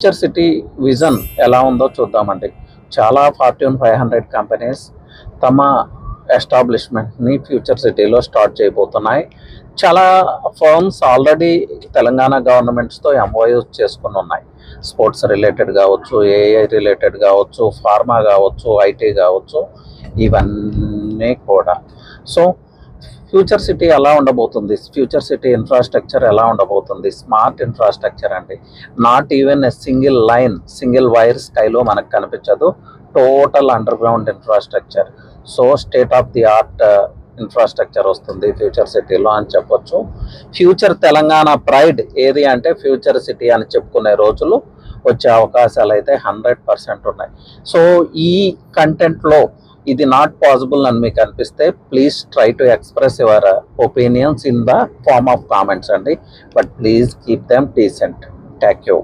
Future city vision ఎలా ఉందో చూద్దామండి. చాలా ఫార్చ్యూన్ 500 కంపెనీస్ తమ ఎస్టాబ్లిష్మెంట్ని ఫ్యూచర్ సిటీలో స్టార్ట్ చేయబోతున్నాయి. చాలా ఫర్మ్స్ ఆల్రెడీ తెలంగాణ గవర్నమెంట్స్తో ఎంఓయూస్ చేసుకుని ఉన్నాయి. స్పోర్ట్స్ రిలేటెడ్ కావచ్చు, ఏఐ రిలేటెడ్ కావచ్చు, ఫార్మా కావచ్చు, ఐటీ కావచ్చు, ఇవన్నీ కూడా. సో ఫ్యూచర్ సిటీ ఎలా ఉండబోతుంది, ఫ్యూచర్ సిటీ ఇన్ఫ్రాస్ట్రక్చర్ ఎలా ఉండబోతుంది, స్మార్ట్ ఇన్ఫ్రాస్ట్రక్చర్ అండి. Not even a single wire స్కైలో మనకు కనిపించదు. Total underground infrastructure. So state of the art infrastructure వస్తుంది ఫ్యూచర్ సిటీలో అని చెప్పొచ్చు. ఫ్యూచర్ తెలంగాణ ప్రైడ్ ఏది అంటే ఫ్యూచర్ సిటీ అని చెప్పుకునే రోజులు వచ్చే అవకాశాలు అయితే 100% ఉన్నాయి. సో ఈ కంటెంట్లో ఇది నాట్ పాసిబుల్ అని మీకు అనిపిస్తే please try to express your opinions in the form of comments అండి. But please keep them decent. Thank you.